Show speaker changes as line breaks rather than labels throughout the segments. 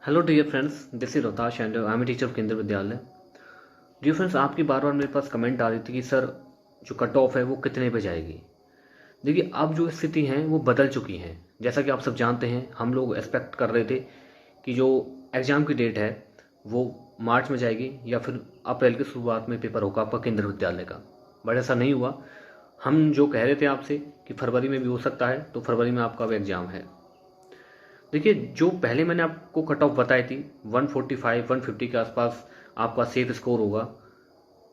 Hello dear friends, this is Rohtash and I am teacher of Kendriya Vidyalaya. Dear friends, आपकी बार बार मेरे पास comment आ रही थी कि सर जो कट ऑफ है वो कितने पे जाएगी। देखिए, अब जो स्थिति है वो बदल चुकी है। जैसा कि आप सब जानते हैं, हम लोग एक्सपेक्ट कर रहे थे कि जो एग्ज़ाम की डेट है वो मार्च में जाएगी या फिर अप्रैल की शुरुआत में पेपर होगा आपका केंद्रीय विद्यालय का। बट ऐसा नहीं हुआ। हम जो कह रहे थे आपसे कि फरवरी में भी हो सकता है, तो फरवरी में आपका अब एग्ज़ाम है। देखिए, जो पहले मैंने आपको कट ऑफ बताई थी 145 150 के आसपास आपका सेफ स्कोर होगा,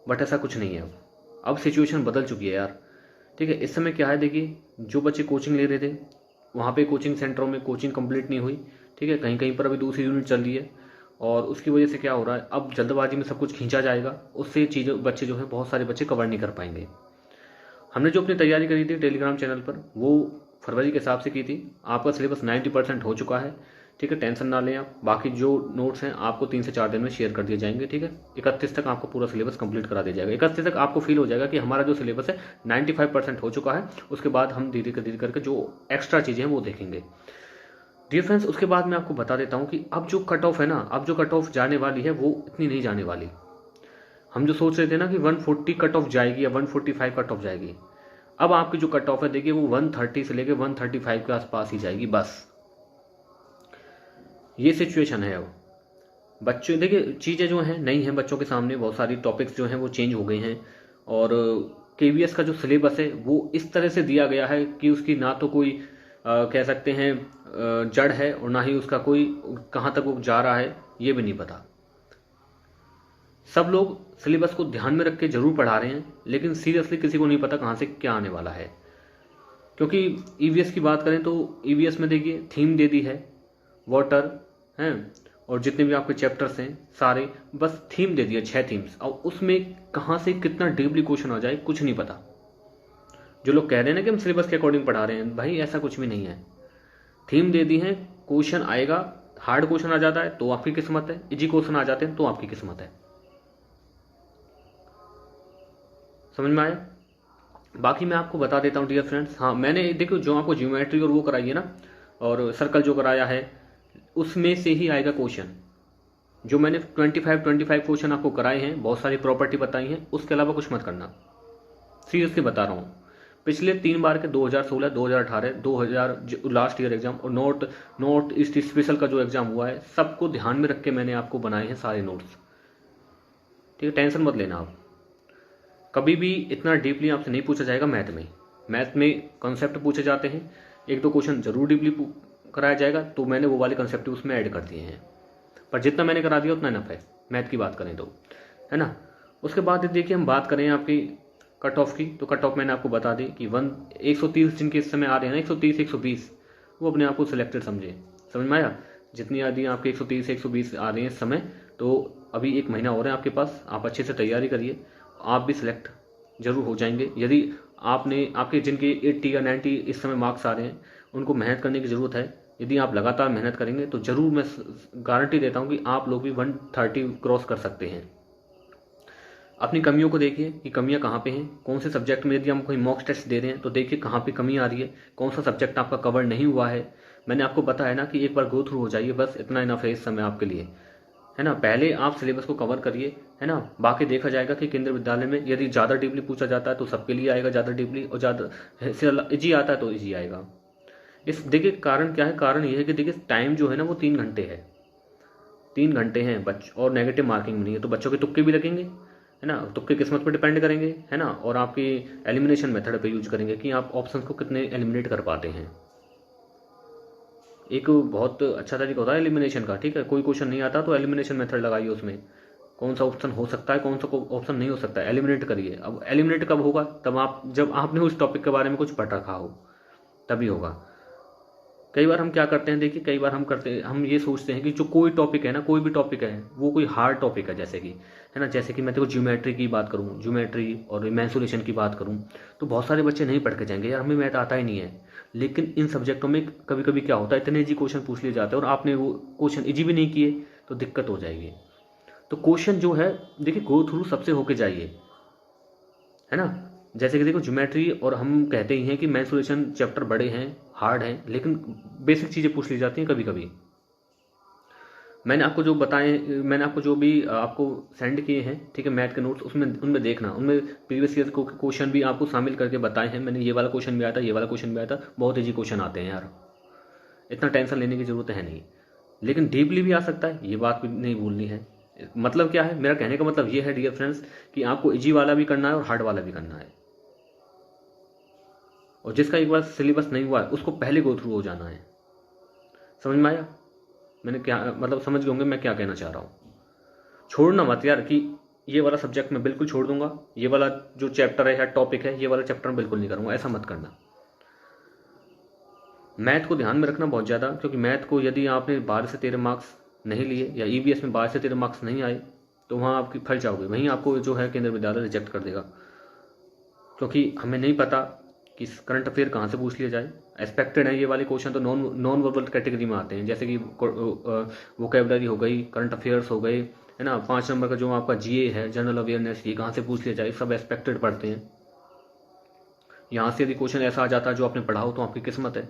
बट ऐसा कुछ नहीं है। अब सिचुएशन बदल चुकी है यार। ठीक है, इस समय क्या है, देखिए, जो बच्चे कोचिंग ले रहे थे वहाँ पे कोचिंग सेंटरों में कोचिंग कंप्लीट नहीं हुई। ठीक है, कहीं कहीं पर अभी दूसरी यूनिट चल रही है और उसकी वजह से क्या हो रहा है, अब जल्दबाजी में सब कुछ खींचा जाएगा। उससे चीज़ें बच्चे जो है, बहुत सारे बच्चे कवर नहीं कर पाएंगे। हमने जो अपनी तैयारी करी थी टेलीग्राम चैनल पर, वो फरवरी के हिसाब से की थी। आपका सिलेबस 90% हो चुका है। ठीक है, टेंशन ना लें आप। बाकी जो नोट्स हैं आपको 3 से 4 दिन में शेयर कर दिए जाएंगे। ठीक है, 31 तक आपको पूरा सिलेबस कंप्लीट करा दिया जाएगा। 31 तक आपको फील हो जाएगा कि हमारा जो सिलेबस है 95% हो चुका है। उसके बाद हम धीरे धीरे करके जो एक्स्ट्रा चीज़ें हैं वो देखेंगे। डियर फ्रेंड्स, उसके बाद मैं आपको बता देता हूँ कि अब जो कट ऑफ है ना, अब जो कट ऑफ जाने वाली है वो इतनी नहीं जाने वाली। हम जो सोच रहे थे ना कि 140 कट ऑफ जाएगी या 145 कट ऑफ जाएगी, अब आपकी जो कट ऑफ है देखिए वो 130 से लेके 135 के आसपास ही जाएगी बस। ये सिचुएशन है। अब बच्चों, देखिए, चीज़ें जो हैं नई हैं बच्चों के सामने, बहुत सारी टॉपिक्स जो हैं वो चेंज हो गए हैं। और केवीएस का जो सिलेबस है वो इस तरह से दिया गया है कि उसकी ना तो कोई कह सकते हैं जड़ है, और ना ही उसका कोई कहाँ तक वो जा रहा है ये भी नहीं पता। सब लोग सिलेबस को ध्यान में रख के जरूर पढ़ा रहे हैं, लेकिन सीरियसली किसी को नहीं पता कहाँ से क्या आने वाला है। क्योंकि ईवीएस की बात करें तो ईवीएस में देखिए थीम दे दी है, वाटर हैं, और जितने भी आपके चैप्टर्स हैं सारे, बस थीम दे दिया 6 थीम्स। और उसमें कहाँ से कितना डीपली क्वेश्चन आ जाए कुछ नहीं पता। जो लोग कह रहे हैं ना कि हम सिलेबस के अकॉर्डिंग पढ़ा रहे हैं, भाई ऐसा कुछ भी नहीं है। थीम दे दी है, क्वेश्चन आएगा। हार्ड क्वेश्चन आ जाता है तो आपकी किस्मत है, इजी क्वेश्चन आ जाते हैं तो आपकी किस्मत है। समझ में आया? बाकी मैं आपको बता देता हूँ डियर फ्रेंड्स। हाँ, मैंने देखो जो आपको ज्योमेट्री और वो कराई है ना, और सर्कल जो कराया है, उसमें से ही आएगा क्वेश्चन। जो मैंने 25 क्वेश्चन आपको कराए हैं, बहुत सारी प्रॉपर्टी बताई हैं, उसके अलावा कुछ मत करना। सीरियसली बता रहा हूँ। पिछले 3 बार के 2016, 2018, 2000 लास्ट ईयर एग्जाम और नॉर्थ ईस्ट स्पेशल का जो एग्जाम हुआ है, सबको ध्यान में रख के मैंने आपको बनाए हैं सारे नोट्स। ठीक है, टेंशन मत लेना आप। कभी भी इतना डीपली आपसे नहीं पूछा जाएगा। मैथ में कॉन्सेप्ट पूछे जाते हैं, 1-2 क्वेश्चन जरूर डीपली कराया जाएगा, तो मैंने वो वाले कॉन्सेप्ट उसमें ऐड कर दिए हैं। पर जितना मैंने करा दिया उतना इनफ है, मैथ की बात करें तो, है ना। उसके बाद देखिए, हम बात करें आपकी कट ऑफ की, तो कट ऑफ मैंने आपको बता दी कि 130 जिनके इस समय आ रहे हैं ना, 130 120, वो अपने आप को सिलेक्टेड समझे। समझ में आया? जितनी आदि आपके 130 120 आ रहे हैं इस समय, तो अभी 1 महीना हो रहा है आपके पास, आप अच्छे से तैयारी करिए, आप भी सिलेक्ट जरूर हो जाएंगे। यदि आपके जिनके 80 या 90 इस समय मार्क्स आ रहे हैं, उनको मेहनत करने की ज़रूरत है। यदि आप लगातार मेहनत करेंगे तो ज़रूर मैं गारंटी देता हूं कि आप लोग भी 130 क्रॉस कर सकते हैं। अपनी कमियों को देखिए कि कमियां कहाँ पे हैं, कौन से सब्जेक्ट में। यदि हम कोई मॉक टेस्ट दे रहे हैं तो देखिए कहाँ पे कमी आ रही है, कौन सा सब्जेक्ट आपका कवर नहीं हुआ है। मैंने आपको बताया ना कि एक बार गो थ्रू हो जाइए, बस इतना इनफ है इस समय आपके लिए, है ना। पहले आप सिलेबस को कवर करिए, है ना। बाकी देखा जाएगा कि केंद्रीय विद्यालय में यदि ज़्यादा डीपली पूछा जाता है तो सबके लिए आएगा ज़्यादा डीपली, और ज़्यादा इजी आता है तो इजी आएगा। इस देखिए कारण क्या है, कारण ये है कि देखिए टाइम जो है ना वो 3 घंटे है। 3 घंटे हैं और नेगेटिव मार्किंग नहीं है, तो बच्चों के तुक्के भी लगेंगे, है ना। तुक्के किस्मत पर डिपेंड करेंगे, है ना। और आपकी एलिमिनेशन मेथड पे यूज करेंगे कि आप ऑप्शन को कितने एलिमिनेट कर पाते हैं। एक बहुत अच्छा तरीका होता है एलिमिनेशन का। ठीक है, कोई क्वेश्चन नहीं आता तो एलिमिनेशन मेथड लगाइए, उसमें कौन सा ऑप्शन हो सकता है, कौन सा ऑप्शन नहीं हो सकता है, एलिमिनेट करिए। अब एलिमिनेट कब होगा? तब जब आपने उस टॉपिक के बारे में कुछ पढ़ रखा हो, तभी होगा। कई बार हम क्या करते हैं, देखिए, कई बार हम ये सोचते हैं कि जो कोई टॉपिक है ना, कोई भी टॉपिक है, वो कोई हार्ड टॉपिक है, जैसे कि, है ना, जैसे कि मैं देखो ज्योमेट्री की बात करूँ, ज्योमेट्री और मेंसुरेशन की बात करूँ, तो बहुत सारे बच्चे नहीं पढ़ के जाएंगे, यार हमें मैथ आता ही नहीं है। लेकिन इन सब्जेक्टों में कभी कभी क्या होता है, इतने इजी क्वेश्चन पूछ लिए जाते हैं और आपने वो क्वेश्चन इजी भी नहीं किए तो दिक्कत हो जाएगी। तो क्वेश्चन जो है, देखिए, गो थ्रू सबसे होके जाइए, है ना। जैसे कि देखो ज्योमेट्री, और हम कहते ही हैं कि मेंसुरेशन चैप्टर बड़े हैं, हार्ड हैं, लेकिन बेसिक चीज़ें पूछ ली जाती हैं कभी कभी। मैंने आपको जो बताए, मैंने आपको जो भी आपको सेंड किए हैं, ठीक है, मैथ के नोट्स, उसमें उनमें देखना, उनमें प्रीवियस ईयर को क्वेश्चन भी आपको शामिल करके बताए हैं मैंने। ये वाला क्वेश्चन भी आया था, ये वाला क्वेश्चन भी आया था, बहुत ईजी क्वेश्चन आते हैं यार, इतना टेंशन लेने की ज़रूरत है नहीं। लेकिन डीपली भी आ सकता है, ये बात भी नहीं भूलनी है। मतलब क्या है, मेरा कहने का मतलब ये है डियर फ्रेंड्स, कि आपको इजी वाला भी करना है और हार्ड वाला भी करना है। और जिसका एक बार सिलेबस नहीं हुआ है उसको पहले गो थ्रू हो जाना है। समझ में आया मैंने क्या मतलब, समझ गए होंगे मैं क्या कहना चाह रहा हूँ। छोड़ना मत यार कि ये वाला सब्जेक्ट मैं बिल्कुल छोड़ दूंगा, ये वाला जो चैप्टर है या टॉपिक है, ये वाला चैप्टर मैं बिल्कुल नहीं करूंगा, ऐसा मत करना। मैथ को ध्यान में रखना बहुत ज़्यादा, क्योंकि मैथ को यदि आपने 12 से 13 मार्क्स नहीं लिए या ईवीएस में 12 से 13 मार्क्स नहीं आए तो वहाँ आपकी फंस जाओगे, वहीं आपको जो है केंद्रीय विद्यालय रिजेक्ट कर देगा। क्योंकि हमें नहीं पता कि करंट अफेयर कहाँ से पूछ लिया जाए। एक्सपेक्टेड है ये वाले क्वेश्चन तो नॉन वर्बल कैटेगरी में आते हैं, जैसे कि वोकेबलरी हो गई, करंट अफेयर्स हो गए, है ना। 5 नंबर का जो आपका जीए है, जनरल अवेयरनेस, ये कहाँ से पूछ लिया जाए, सब एक्सपेक्टेड पढ़ते हैं। यहाँ से यदि क्वेश्चन ऐसा आ जाता है जो आपने पढ़ा हो तो आपकी किस्मत है।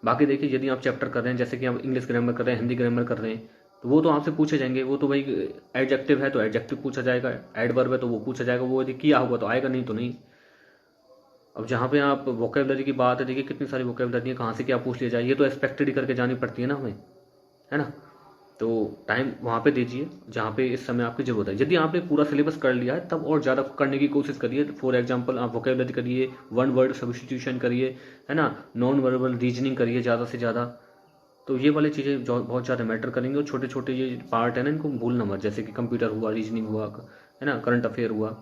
बाकी देखिए, यदि आप चैप्टर कर रहे हैं, जैसे कि आप इंग्लिश ग्रामर कर रहे हैं, हिंदी ग्रामर कर रहे हैं, तो वो तो आपसे पूछे जाएंगे। वो तो भाई एडजेक्टिव है तो एडजेक्टिव पूछा जाएगा, एडवर्ब है तो वो पूछा जाएगा, वो यदि किया होगा तो आएगा, नहीं तो नहीं। अब जहाँ पे आप वोकेबलरी की बात है, देखिए कितनी सारी वोकेबलरी है, कहाँ से क्या पूछ लिया जाए, ये तो एक्सपेक्टेड ही करके जानी पड़ती है ना हमें, है ना। तो टाइम वहाँ पे दीजिए जहाँ पे इस समय आपकी ज़रूरत है। यदि आपने पूरा सिलेबस कर लिया है तब और ज़्यादा करने की कोशिश करिए। फॉर एग्जांपल आप वोकेबलरी करिए, वन वर्ड सब्स्टिट्यूशन करिए, है ना, नॉन वर्बल रीजनिंग करिए ज़्यादा से ज़्यादा। तो ये वाली चीज़ें बहुत ज़्यादा मैटर करेंगे। और छोटे छोटे ये पार्ट है ना, इनको भूलना मत, जैसे कि कंप्यूटर हुआ, रीजनिंग हुआ, है ना, करंट अफेयर हुआ।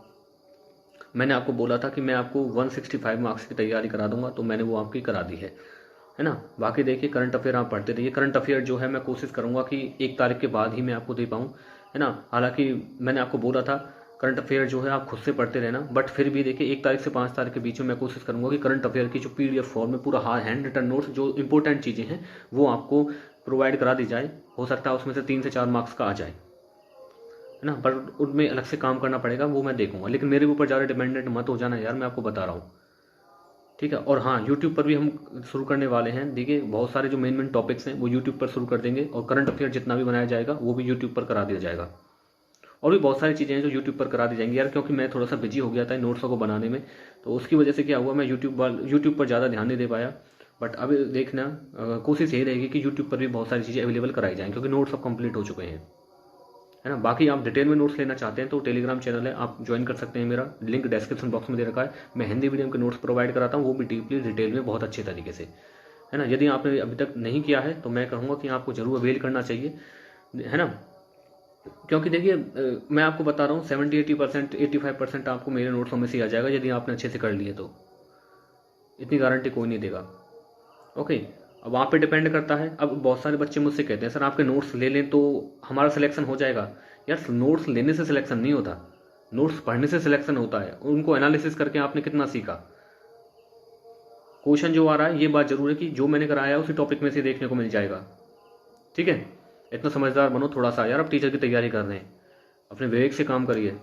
मैंने आपको बोला था कि मैं आपको 165 मार्क्स की तैयारी करा दूंगा, तो मैंने वो आपकी करा दी है ना। बाकी देखिए करंट अफेयर आप पढ़ते रहिए। करंट अफेयर जो है मैं कोशिश करूंगा कि 1 तारीख के बाद ही मैं आपको दे पाऊँ, है ना। हालांकि मैंने आपको बोला था करंट अफेयर जो है आप खुद से पढ़ते रहना, बट फिर भी देखिए 1 तारीख से 5 तारीख के बीच में मैं कोशिश करूंगा कि करंट अफेयर की जो पीडीएफ फॉर्म में पूरा हैंड रिटन नोट्स, जो इंपॉर्टेंट चीज़ें हैं वो आपको प्रोवाइड करा दी जाए। हो सकता है उसमें से 3 से 4 मार्क्स का आ जाए, है ना, पर उनमें अलग से काम करना पड़ेगा, वो मैं देखूंगा। लेकिन मेरे ऊपर ज़्यादा डिपेंडेंट मत हो जाना यार, मैं आपको बता रहा हूँ, ठीक है। और हाँ, यूट्यूब पर भी हम शुरू करने वाले हैं। देखिए बहुत सारे जो मेन टॉपिक्स हैं वो यूट्यूब पर शुरू कर देंगे, और करंट अफेयर जितना भी बनाया जाएगा वो भी यूट्यूब पर करा दिया जाएगा। और भी बहुत सारी चीज़ें हैं जो यूट्यूब पर करा दी जाएंगी यार, क्योंकि मैं थोड़ा सा बिजी हो गया था इन नोट्सों को बनाने में, तो उसकी वजह से क्या हुआ, मैं यूट्यूब पर ज़्यादा ध्यान नहीं दे पाया। बट अभी देखना, कोशिश यही रहेगी कि यूट्यूब पर भी बहुत सारी चीज़ें अवेलेबल कराई जाएँ, क्योंकि नोट्स अब कंप्लीट हो चुके हैं, है ना। बाकी आप डिटेल में नोट्स लेना चाहते हैं तो टेलीग्राम चैनल है, आप ज्वाइन कर सकते हैं, मेरा लिंक डिस्क्रिप्शन बॉक्स में दे रखा है। मैं हिंदी मीडियम के नोट्स प्रोवाइड कराता हूँ, वो भी डीपली डिटेल में बहुत अच्छे तरीके से, है ना। यदि आपने अभी तक नहीं किया है तो मैं कहूँगा कि आपको जरूर अवेल करना चाहिए, है ना। क्योंकि देखिए मैं आपको बता रहा हूँ 70-80%, 85% आपको मेरे नोट्सों में से आ जाएगा यदि आपने अच्छे से कर लिए तो। इतनी गारंटी कोई नहीं देगा, ओके। अब वहाँ पे डिपेंड करता है। अब बहुत सारे बच्चे मुझसे कहते हैं सर आपके नोट्स ले लें तो हमारा सिलेक्शन हो जाएगा। यार नोट्स लेने से सिलेक्शन नहीं होता, नोट्स पढ़ने से सिलेक्शन होता है। उनको एनालिसिस करके आपने कितना सीखा, क्वेश्चन जो आ रहा है ये बात जरूर है कि जो मैंने कराया है उसी टॉपिक में से देखने को मिल जाएगा, ठीक है। इतना समझदार बनो थोड़ा सा यार, अब टीचर की तैयारी कर रहे हैं, अपने विवेक से काम करिए,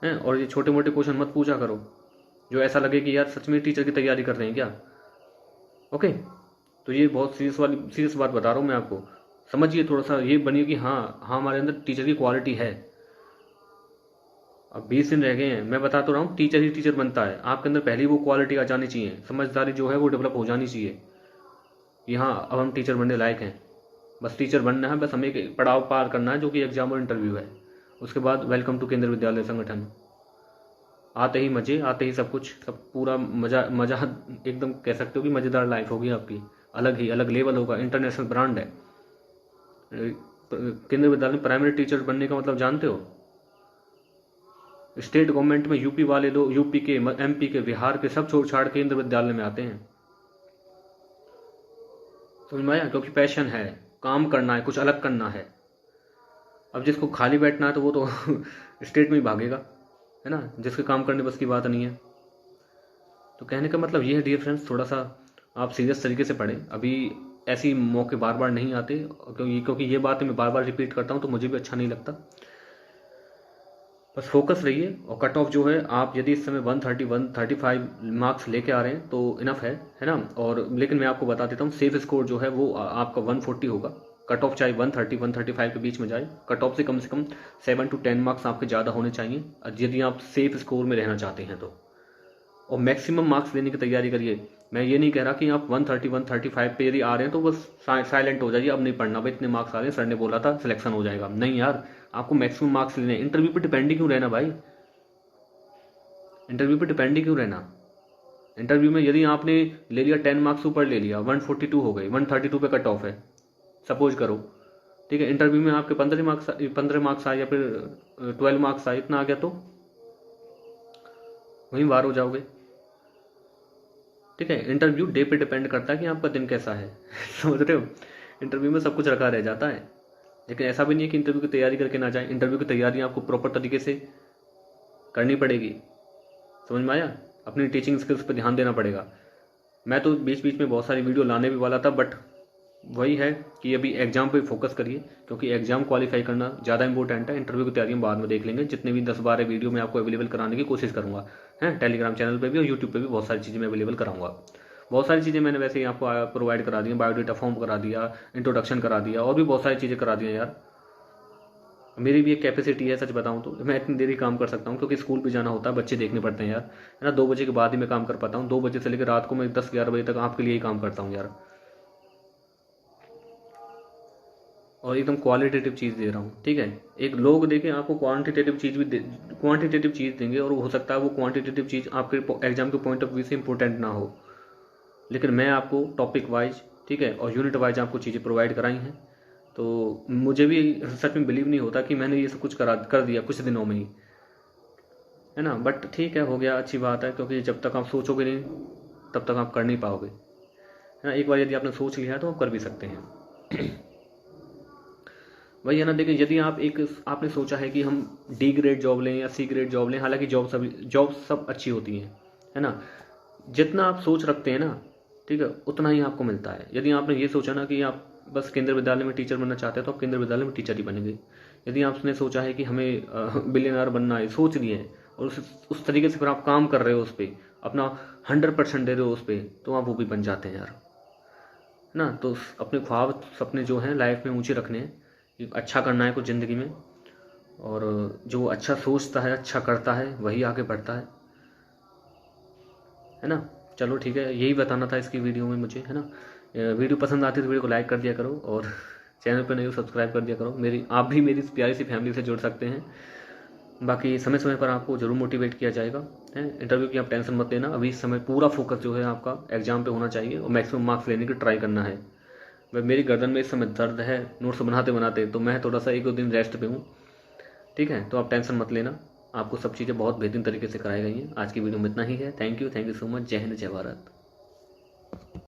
हैं। और ये छोटे मोटे क्वेश्चन मत पूछा करो जो ऐसा लगे कि यार सच में टीचर की तैयारी कर रहे हैं क्या, ओके। तो ये बहुत सीरियस बात बता रहा हूँ मैं आपको, समझिए थोड़ा सा, ये बनिए कि हाँ हाँ हमारे अंदर टीचर की क्वालिटी है। अब 20 दिन रह गए हैं, मैं बता तो रहा हूँ टीचर ही टीचर बनता है। आपके अंदर पहले ही वो क्वालिटी आ जानी चाहिए, समझदारी जो है वो डेवलप हो जानी चाहिए कि हाँ अब हम टीचर बनने लायक हैं। बस टीचर बनना है, बस हमें एक पड़ाव पार करना है जो कि एग्जाम और इंटरव्यू है। उसके बाद वेलकम टू केंद्रीय विद्यालय संगठन। आते ही मजे, आते ही सब कुछ, सब पूरा मजा मजा, एकदम कह सकते हो कि मज़ेदार लाइफ होगी आपकी, अलग ही अलग लेवल होगा, इंटरनेशनल ब्रांड है। केंद्रीय विद्यालय में प्राइमरी टीचर बनने का मतलब जानते हो? स्टेट गवर्नमेंट में यूपी वाले लोग, यूपी के, एमपी के, बिहार के, सब छोड़ छाड़ केंद्रीय विद्यालय में आते हैं। समझ में आया? क्योंकि पैशन है, काम करना है, कुछ अलग करना है। अब जिसको खाली बैठना है तो वो तो स्टेट में ही भागेगा, है ना, जिसके काम करने बस की बात नहीं है। तो कहने का मतलब ये है डियर फ्रेंड्स, थोड़ा सा आप सीरियस तरीके से पढ़ें। अभी ऐसी मौके बार बार नहीं आते, क्योंकि ये बातें मैं बार बार रिपीट करता हूँ तो मुझे भी अच्छा नहीं लगता। बस फोकस रहिए। और कट ऑफ जो है, आप यदि इस समय 130 135 मार्क्स लेके आ रहे हैं तो इनफ है ना। और लेकिन मैं आपको बता देता हूँ, सेफ स्कोर जो है वो आपका 140 होगा। कट ऑफ चाहे 130 135 के बीच में जाए, कट ऑफ से कम 7 to 10 मार्क्स आपके ज़्यादा होने चाहिए यदि आप सेफ स्कोर में रहना चाहते हैं तो। और मैक्सिमम मार्क्स लेने की तैयारी करिए। मैं ये नहीं कह रहा कि आप 130 135 पे यदि आ रहे हैं तो बस साइलेंट हो जाइए, अब नहीं पढ़ना भाई, इतने मार्क्स आ रहे हैं, सर ने बोला था सिलेक्शन हो जाएगा। नहीं यार, आपको मैक्सिमम मार्क्स लेने। इंटरव्यू पे डिपेंड ही क्यों रहना भाई, इंटरव्यू पे डिपेंड ही क्यों रहना। इंटरव्यू में यदि आपने ले लिया 10 मार्क्स ऊपर ले लिया, 142 हो गई, 132 पे कट ऑफ है, सपोज करो, ठीक है, इंटरव्यू में आपके 15 मार्क्स आए या फिर 12 मार्क्स आए, इतना आ गया तो वहीं वार हो जाओगे। ठीक है, इंटरव्यू डे पे डिपेंड करता है कि आपका दिन कैसा है समझ रहे हो। इंटरव्यू में सब कुछ रखा रह जाता है, लेकिन ऐसा भी नहीं है कि इंटरव्यू की तैयारी करके ना जाए। इंटरव्यू की तैयारी आपको प्रॉपर तरीके से करनी पड़ेगी, समझ में आया। अपनी टीचिंग स्किल्स पर ध्यान देना पड़ेगा। मैं तो बीच बीच में बहुत सारी वीडियो लाने भी वाला था, बट वही है कि अभी एग्जाम पे फोकस करिए, क्योंकि एग्जाम क्वालिफाई करना ज़्यादा इंपॉर्टेंट है। इंटरव्यू की तैयारी हम बाद में देख लेंगे। जितने भी 10-12 वीडियो मैं आपको अवेलेबल कराने की कोशिश करूँगा, है टेलीग्राम चैनल पे भी और यूट्यूब पे भी बहुत सारी चीज़ें मैं अवेलेबल कराऊंगा। बहुत सारी चीज़ें मैंने वैसे ही आपको प्रोवाइड करा दी, बायोडेटा फॉर्म करा दिया, इंट्रोडक्शन करा दिया, और भी बहुत सारी चीज़ें करा दी यार। मेरी भी एक कैपेसिटी है, सच बताऊं तो मैं इतनी देर ही काम कर सकता हूँ, क्योंकि स्कूल भी जाना होता है, बच्चे देखने पड़ते हैं यार, है ना। 2 बजे के बाद ही मैं काम कर पाता हूँ। 2 बजे से लेकर रात को मैं 10-11 बजे तक आपके लिए ही काम करता हूँ यार, और एकदम क्वालिटेटिव चीज़ दे रहा हूँ। ठीक है, एक लोग देखें आपको क्वांटिटेटिव चीज़ भी क्वांटिटेटिव चीज़ देंगे, और हो सकता है वो क्वांटिटेटिव चीज़ आपके एग्जाम के पॉइंट ऑफ व्यू से इंपॉर्टेंट ना हो, लेकिन मैं आपको टॉपिक वाइज, ठीक है, और यूनिट वाइज आपको चीज़ें प्रोवाइड कराई हैं। तो मुझे भी सच में बिलीव नहीं होता कि मैंने ये सब कुछ कर दिया कुछ दिनों में ही, है ना। बट ठीक है, हो गया, अच्छी बात है, क्योंकि जब तक आप सोचोगे नहीं तब तक आप कर नहीं पाओगे, है ना। एक बार यदि आपने सोच लिया है तो आप कर भी सकते हैं वही है ना। देखिए, यदि आपने सोचा है कि हम डी ग्रेड जॉब लें या सी ग्रेड जॉब लें, हालांकि जॉब सब अच्छी होती हैं, है ना। जितना आप सोच रखते हैं ना, ठीक है, उतना ही आपको मिलता है। यदि आपने ये सोचा ना कि आप बस केंद्रीय विद्यालय में टीचर बनना चाहते हैं, तो आप केंद्रीय विद्यालय में टीचर ही बनेंगे। यदि आपने सोचा है कि हमें बिलियनर बनना है, सोच लिए है, और उस तरीके से फिर आप काम कर रहे हो, उस पर अपना 100% दे रहे हो उस पर, तो आप वो भी बन जाते हैं यार, है ना। तो अपने ख्वाब सपने जो हैं लाइफ में ऊँचे रखने हैं, अच्छा करना है कुछ ज़िंदगी में, और जो अच्छा सोचता है, अच्छा करता है, वही आगे बढ़ता है ना। चलो ठीक है, यही बताना था इसकी वीडियो में मुझे, है ना। वीडियो पसंद आती है तो वीडियो को लाइक कर दिया करो, और चैनल पर नहीं हो सब्सक्राइब कर दिया करो। आप भी मेरी प्यारी सी फैमिली से जुड़ सकते हैं। बाकी समय समय पर आपको जरूर मोटिवेट किया जाएगा, है। इंटरव्यू की आप टेंशन मत लेना, अभी इस समय पूरा फोकस जो है आपका एग्जाम पे होना चाहिए, और मैक्सिमम मार्क्स लेने की ट्राई करना है। मेरी गर्दन में इस समय दर्द है नोट्स बनाते बनाते, तो मैं थोड़ा सा 1-2 दिन रेस्ट पे हूँ, ठीक है। तो आप टेंशन मत लेना, आपको सब चीज़ें बहुत बेहतरीन तरीके से कराई गई हैं। आज की वीडियो में इतना ही है। Thank you so much. जय हिंद, जय भारत।